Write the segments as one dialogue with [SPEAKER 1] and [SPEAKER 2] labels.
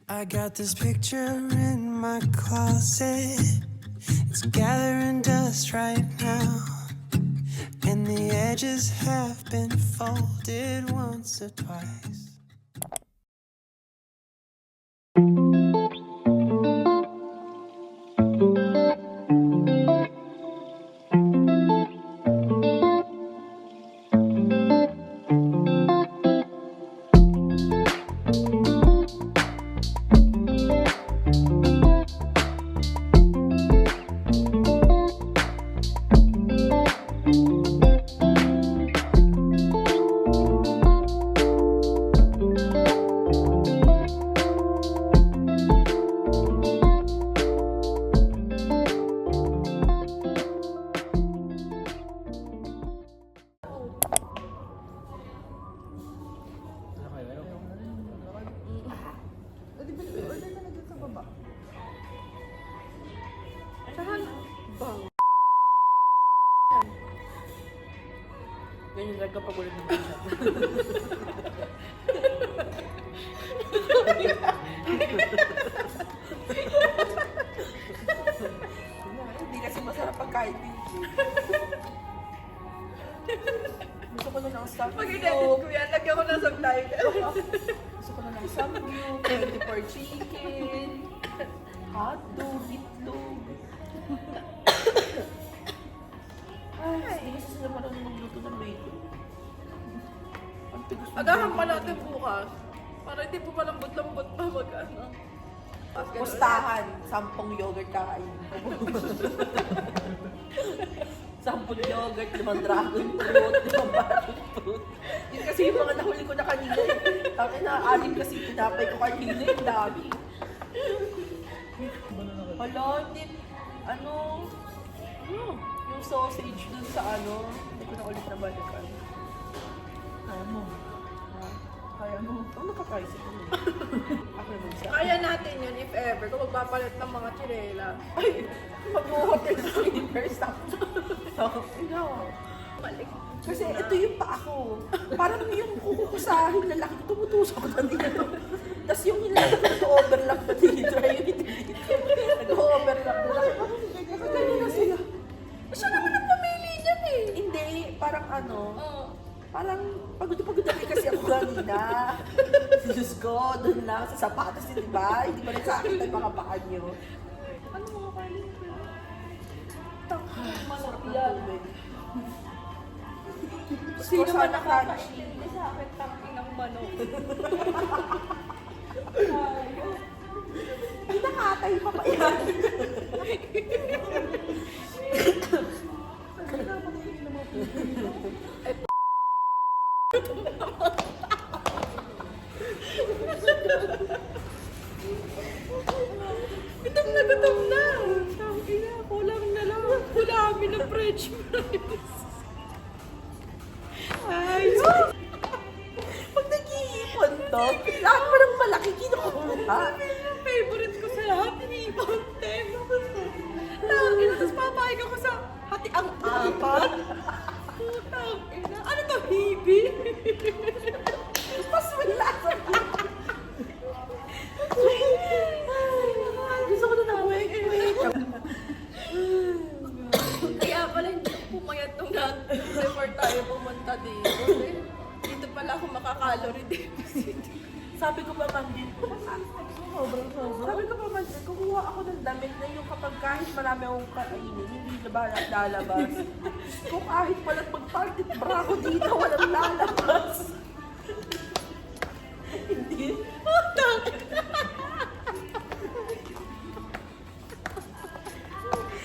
[SPEAKER 1] I got this picture in my closet. It's gathering dust right now, and the edges have been folded once or twice.
[SPEAKER 2] Ganyan lang kapag ulit ng bansa. Hindi kasi masarap pagkain dito. Gusto ko na ng samgyup.
[SPEAKER 3] Pag-edit ko yan, lagyan ko na subtitle.
[SPEAKER 2] Gusto ko na ng samgyup, 24 chicken, hotdog, itlog. Ay, hindi kasi sila marunong magluto ng bacon. Ang tigas ng
[SPEAKER 3] Agahan pa
[SPEAKER 2] bacon.
[SPEAKER 3] natin bukas. Para hindi po malambot-lambot pa mag-ano.
[SPEAKER 2] Pustahan, 10 yogurt kakain. 10 yogurt, 5 dragon fruit, 5 passion fruit. Yun kasi yung mga nahuli ko na kanina. Tapos na-alim kasi tinapay ko kanina. Yung dami. Hala, hindi. Yung sausage dun sa hindi ko na ulit nabalikan. Kaya mo. Kaya mo. Ito nakakaisip mo. Ako naman siya.
[SPEAKER 3] Kaya natin yun if ever, kung magpapalit ng mga chirela.
[SPEAKER 2] Ay, mag-hotel sa slippers. Ikaw.
[SPEAKER 3] Malik.
[SPEAKER 2] Kasi ito yung pa ako. Parang yung kukukusahin na laki, tumutusok na dito. Tapos yung nag-overlap na dito, yun dito. Nag-overlap na laki. Ganyan na sila.
[SPEAKER 3] Siya naman ang pamili niyan eh.
[SPEAKER 2] Hindi, parang
[SPEAKER 3] Oo.
[SPEAKER 2] parang pagod na kasi ako kanina. Diyos ko, doon lang sa sapatos, di ba? Hindi ba rin sa akin ang mga paa niyo?
[SPEAKER 3] Ano mga kanin?
[SPEAKER 2] Masarap na tubig.
[SPEAKER 3] Sino
[SPEAKER 2] Gusto
[SPEAKER 3] ba
[SPEAKER 2] sana crunchy.
[SPEAKER 3] nakakaintindi sa akin tangking ng manok?
[SPEAKER 2] Ay, nakatay pa pa yan.
[SPEAKER 3] Gutom na gutom na. Sabi na, kulang na lang. Kulami ng french fries. Ay,
[SPEAKER 2] Pag nag-iipon to, lahat pa ng malaki kinukuha.
[SPEAKER 3] yung favorite ko sa lahat, iniipang tema. Tangina, tapos papayag ako sa hati ang apat. Tangina, ano to, hibi?
[SPEAKER 2] Mas wala sa gusto ko na ng wake.
[SPEAKER 3] Kaya pala hindi ako pumayat nung before tayo pumunta dito. Dito pala ako makakalorie deficit.
[SPEAKER 2] Sabi ko pa man din, sabi ko pa man din, kukuha ako ng damit na yung kapag kahit marami akong kainin, hindi na ba lalabas. Kung kahit walang mag-party bra ko dito, walang lalabas. Hindi.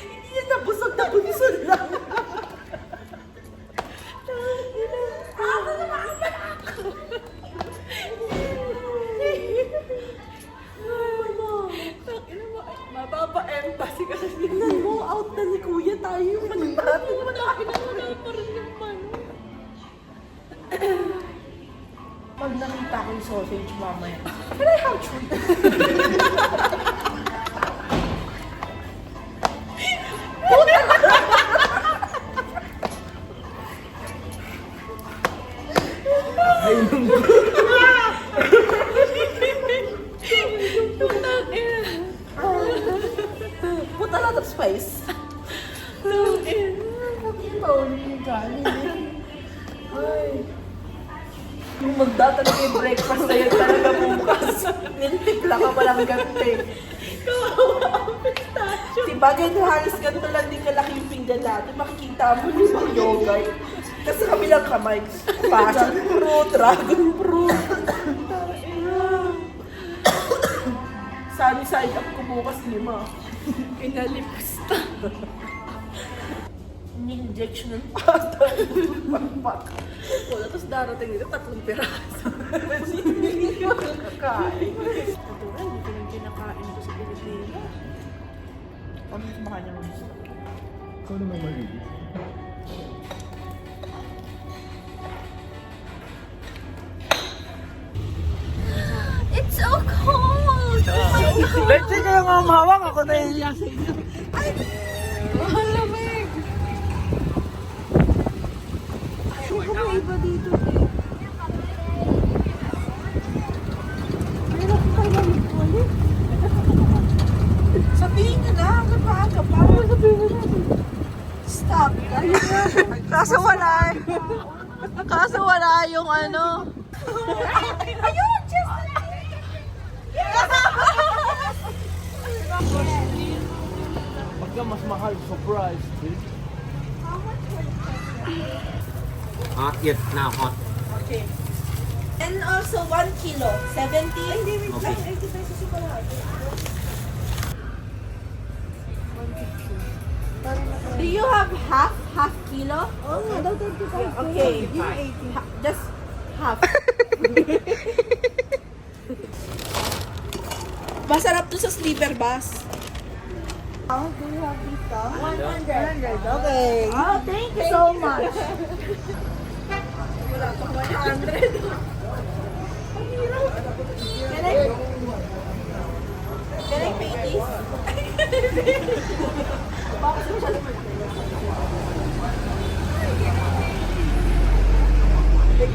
[SPEAKER 2] Hindi yan nabusog na bunison lang. Ano naman ako?
[SPEAKER 3] Tangina mo, mababa-empathy kasi.
[SPEAKER 2] Tingnan mo, out na ni Kuya tayo yung manipad.
[SPEAKER 3] Wala pa rin yung manok.
[SPEAKER 2] Pag nakita ko yung sausage mamaya, can I have truth? Yung magdatalag yung breakfast na yan talaga bukas. Nilitipla ka walang gante.
[SPEAKER 3] Kawawa ang pistachio.
[SPEAKER 2] Diba ganito halos ganito lang din kalaki yung pinggan natin. Makikita mo yung yogurt. Kasi sa kabilang kamay, passion fruit, dragon fruit. Sunny side up ko bukas 5.
[SPEAKER 3] Pinalipasta.
[SPEAKER 2] Injection ng pasta. Pakpak.
[SPEAKER 3] Wala, tapos darating dito 3 piraso.
[SPEAKER 2] Hindi ko nakakain.
[SPEAKER 3] Natural, hindi ko nang kinakain ko sa Pilipinas.
[SPEAKER 2] Ano yung kumakain niya ng gusto?
[SPEAKER 4] Ikaw naman mahilig.
[SPEAKER 3] It's so cold! Oh my God!
[SPEAKER 2] Leche kayo nga umawak ako na iya sa inyo.
[SPEAKER 3] Ang lamig! Ay, may iba dito eh. Meron ko tayo ulit.
[SPEAKER 2] Sabihin nyo na, kapag pa.
[SPEAKER 3] Sabihin mo natin.
[SPEAKER 2] Stop.
[SPEAKER 3] Kaso wala yung ano. Ayun! Just
[SPEAKER 4] Pagka mas mahal, surprise, bitch. Hot yet now, hot.
[SPEAKER 2] Okay. And also 1 kilo, 70. Hindi, wait
[SPEAKER 4] Okay.
[SPEAKER 2] lang. 80 pesos yung kalahati. Do you have half kilo?
[SPEAKER 3] Oh, daw 25.
[SPEAKER 2] Okay. Just half. Masarap to sa sleeper bus.
[SPEAKER 3] How do you have dito?
[SPEAKER 2] 100.
[SPEAKER 3] Okay. Oh, thank you so much.
[SPEAKER 2] Wala pang 100. Can I pay this?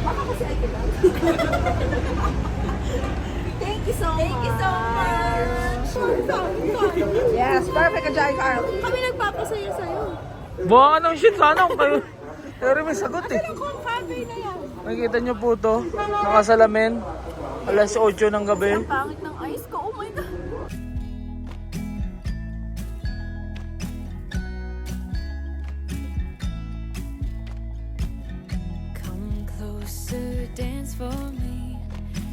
[SPEAKER 2] Baka kasi ay kita.
[SPEAKER 3] Thank you so much.
[SPEAKER 2] Thank you so much. Yes, perfect ka dyan, Carl.
[SPEAKER 3] Kami nagpapasaya sa'yo.
[SPEAKER 5] Buha ka ng shit, sana kung kayo. Pero may sagot eh.
[SPEAKER 3] Ano kung cafe na yan?
[SPEAKER 5] Nakikita niyo po to, nakasalamin. Alas 8 ng gabi.
[SPEAKER 3] Ang pangit ng ice ko. Oh my God.
[SPEAKER 6] Come closer, dance for me.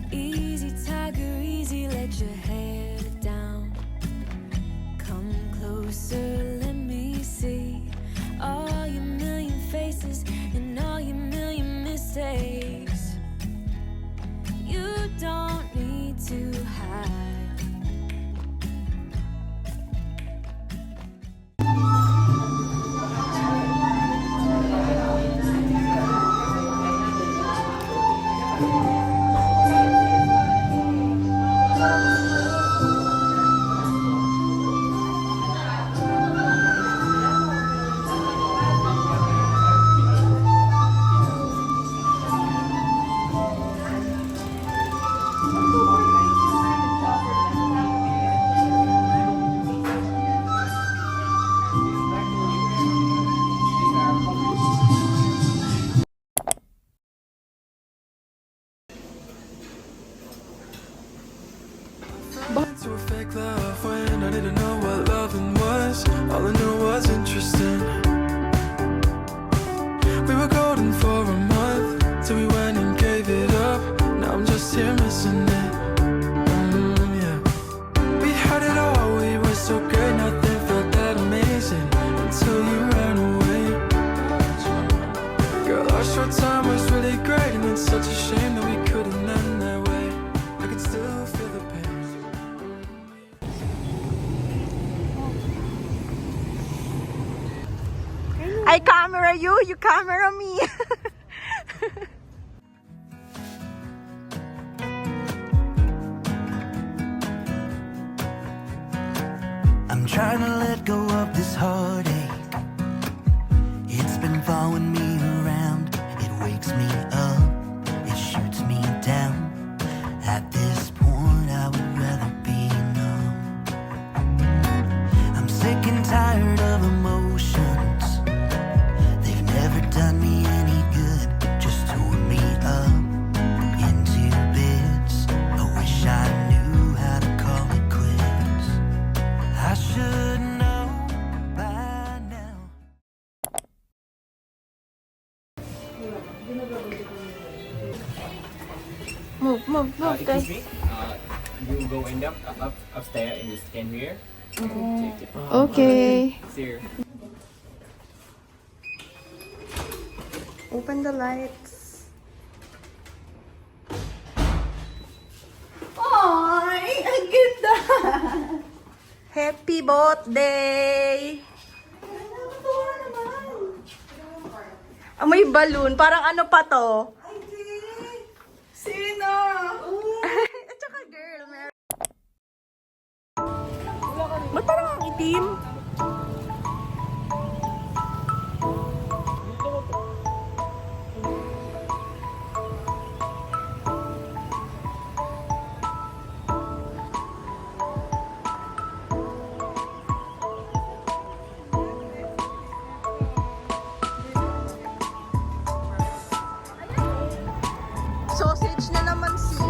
[SPEAKER 6] Easy, tiger, easy, let your hair down. Come closer, let me see all your million faces and all your million mistakes. You don't need to hide.
[SPEAKER 1] To a fake love when I didn't know what loving was. All I knew was interesting. We were golden for a month till we went and gave it up. Now I'm just here missing it. Yeah. We had it all, we were so great, nothing felt that amazing until you ran away. Girl, our short time was really great, and it's such a shame that we couldn't end that way. I could still feel the pain.
[SPEAKER 3] I camera you, you camera me.
[SPEAKER 7] I'm trying to let go of this heartache. It's been following me around. It wakes me up, it shoots me down. At this point, I would rather be numb. I'm sick and tired of emotions. They've never done me any good, just tore me up.
[SPEAKER 3] Move,
[SPEAKER 8] Excuse me. You go end up upstairs and just stand here. Take it.
[SPEAKER 3] Okay.
[SPEAKER 8] Here.
[SPEAKER 3] Open the lights. Ay, ang ganda! Happy birthday! May balloon. Parang ano pa to? Sino? At saka girl, meron.
[SPEAKER 2] Ba't parang ang itim?
[SPEAKER 3] Sausage na naman, sis.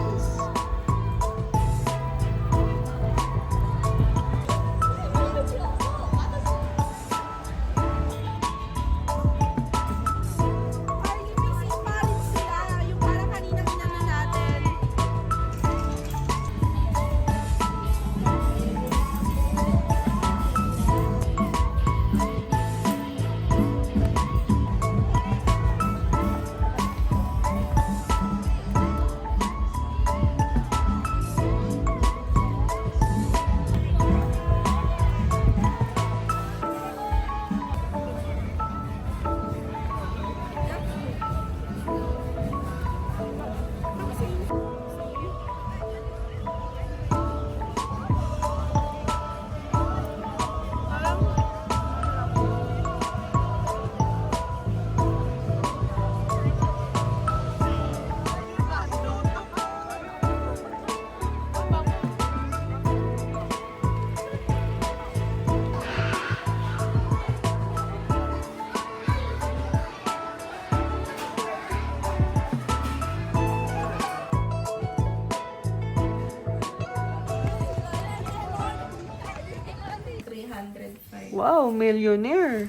[SPEAKER 2] Wow, millionaire.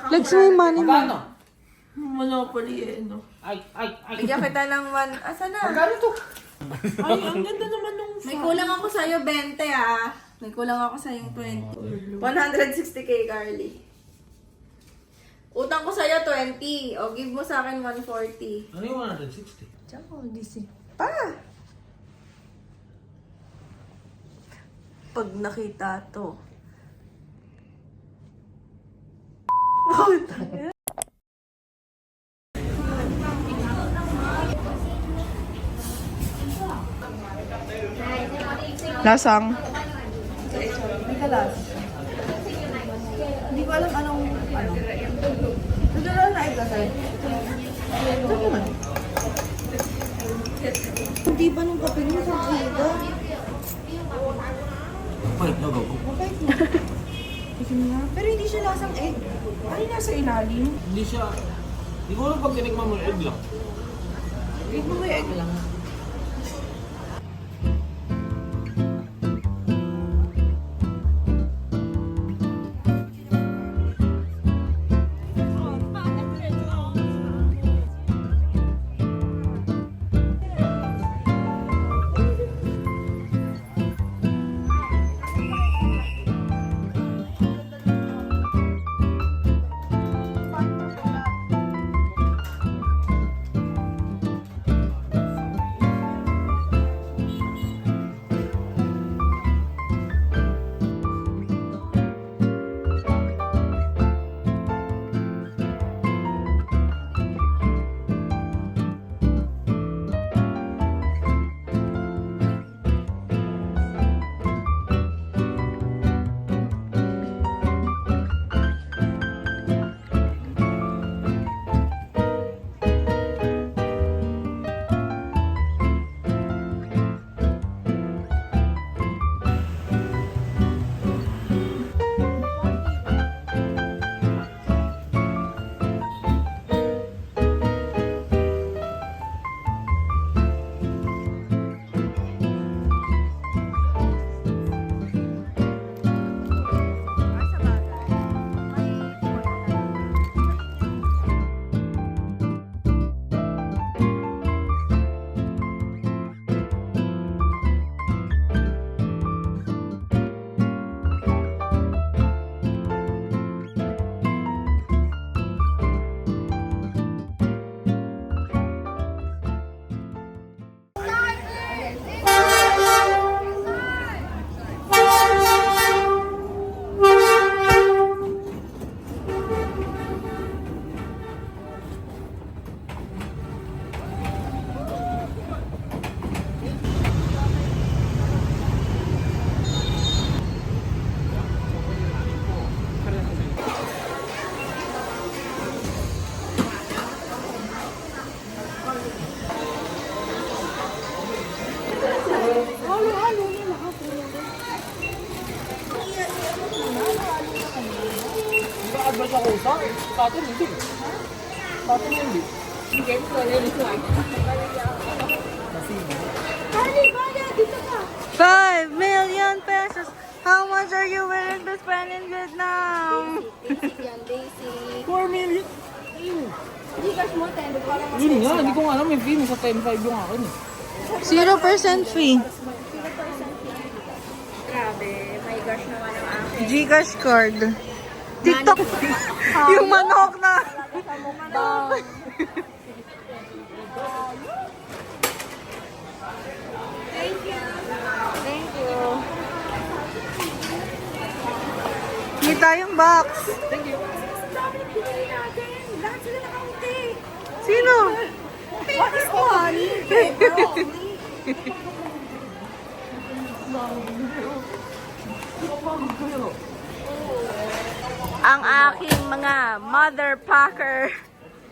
[SPEAKER 3] Let's may money mo.
[SPEAKER 2] Monopoly eh, no?
[SPEAKER 3] Bigyan kita ng one. Asa na?
[SPEAKER 2] Ay, ang ganda naman nung
[SPEAKER 3] May kulang ako sa'yo 20 ah. May kulang ako sa'yo 20. 160k, Carly. Utang ko sa'yo 20. O, give mo sa akin 140.
[SPEAKER 4] Ano yung 160?
[SPEAKER 3] Tsaka, DC. Pa! Pag nakita to.
[SPEAKER 2] Lasang.
[SPEAKER 3] Hindi ko alam anong ano. Nadala na ito sa'yo. Hindi ba nung kape mo sa Jada?
[SPEAKER 4] Wait, no, go.
[SPEAKER 3] Kasi nga. Pero hindi siya lasang egg.
[SPEAKER 2] Ay, nasa ilalim.
[SPEAKER 4] Hindi siya... Hindi ko alam pag tinikman mo yung egg lang.
[SPEAKER 3] Hindi mo may egg lang.
[SPEAKER 4] Sa atin, hindi. Sa atin, hindi.
[SPEAKER 3] Kali, kaya, dito ka.
[SPEAKER 9] 5 million pesos. How much are you willing to spend in Vietnam?
[SPEAKER 3] Basic yan, basic.
[SPEAKER 4] 4 million.
[SPEAKER 3] Gcash mo, 10. Parang mas
[SPEAKER 4] Yun nga, hindi ko nga alam. May fee mo sa 10.5 yung akin eh.
[SPEAKER 9] 0% fee.
[SPEAKER 3] grabe. My gosh naman ang akin.
[SPEAKER 9] Gcash card. TikTok. Yung manok na.
[SPEAKER 3] Thank you.
[SPEAKER 9] Thank you. Hindi tayong box.
[SPEAKER 3] Dami na pinili natin. Lahat sila nakaunti.
[SPEAKER 9] Sino?
[SPEAKER 3] What is money? Bro.
[SPEAKER 9] Ang aking mga mother packer.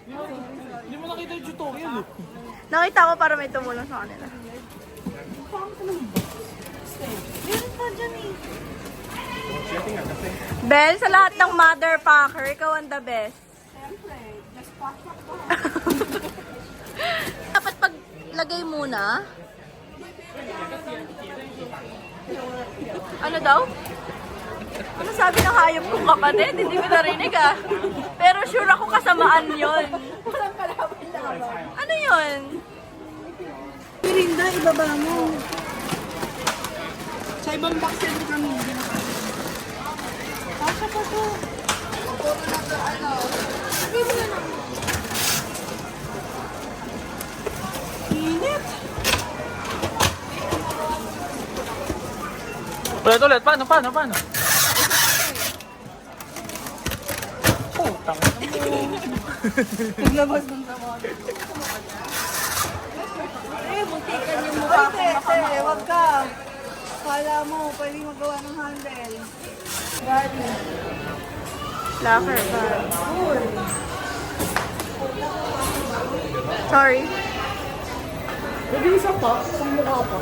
[SPEAKER 4] Hindi mo nakita yung tutorial eh.
[SPEAKER 9] Nakita ko para may tumulong sa kanila.
[SPEAKER 3] Meron pa dyan eh.
[SPEAKER 9] Bel, sa lahat ng mother packer, ikaw ang the best. Dapat paglagay muna. Ano daw? Ano sabi ng hayop kong kapatid? Hindi ko narinig ah. Pero sure ako kasamaan yon. Ano yon?
[SPEAKER 3] Mirinda, ibaba mo. Sa ibang box yan kami. Pasok pa to. Sabi mo na lang. Init.
[SPEAKER 5] Ulit. Paano? Oh, tanga na mo.
[SPEAKER 3] Naglabas ng sama. Muntikan yung mukha ko. Wag ka. Kala mo, pwede magawa ng handle. Bali.
[SPEAKER 9] Locker ba? Sorry.
[SPEAKER 3] Pwede isa pa? Isang mukha pa.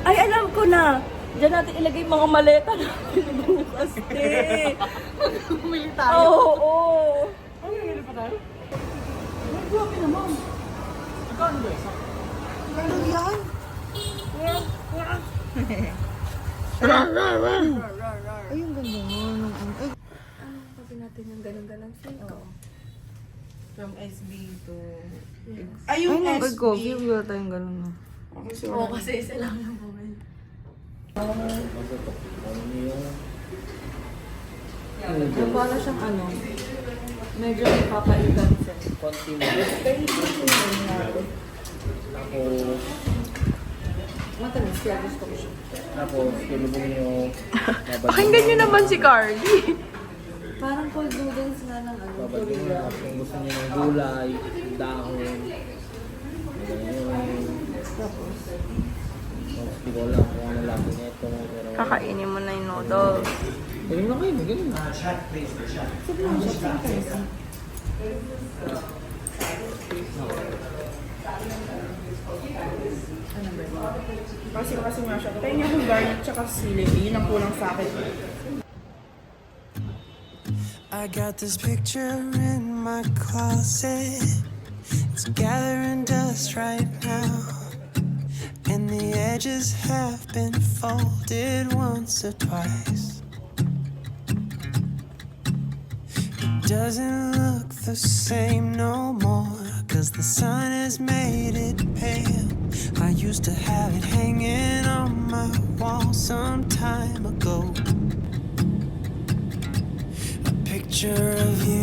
[SPEAKER 9] Ay, alam ko na. Diyan natin ilagay mga maleta natin. Aste.
[SPEAKER 3] Bumili tayo.
[SPEAKER 9] Oo.
[SPEAKER 4] Ano nangyari pa tayo? Ay, grabe naman. Magkano ba isa?
[SPEAKER 3] Ano yan? Ay, yung ganda mo. Sabi natin yung ganun-ganun feel ko.
[SPEAKER 2] From SB to...
[SPEAKER 3] Ay, yung
[SPEAKER 9] Ay,
[SPEAKER 3] SB.
[SPEAKER 9] coffee. Wala tayong ganun na.
[SPEAKER 3] Oo, kasi isa lang yung bumili.
[SPEAKER 2] Yung para siyang ano, medyo nakakaitan siya.
[SPEAKER 4] Konti mo.
[SPEAKER 2] Matamis, kaya gusto ko siya.
[SPEAKER 4] Tapos, tulubong nyo.
[SPEAKER 9] Pakinggan nyo naman si Cardi.
[SPEAKER 2] Parang cold noodles na ng ano,
[SPEAKER 4] Babad nyo.
[SPEAKER 2] Korea.
[SPEAKER 4] Kung gusto nyo ng gulay, dahon.
[SPEAKER 2] Tapos,
[SPEAKER 4] Hindi ko alam kung ano laki nito. Pero...
[SPEAKER 9] Kakainin mo na yung noodles.
[SPEAKER 4] Galing na kayo, magaling na.
[SPEAKER 2] kasi nga siya. Kaya niya kung garlic tsaka sili, yun ang kulang sa akin.
[SPEAKER 1] I got this picture in my closet. It's gathering dust right now. And the edges have been folded once or twice. It doesn't look the same no more, 'cause the sun has made it pale. I used to have it hanging on my wall some time ago. A picture of you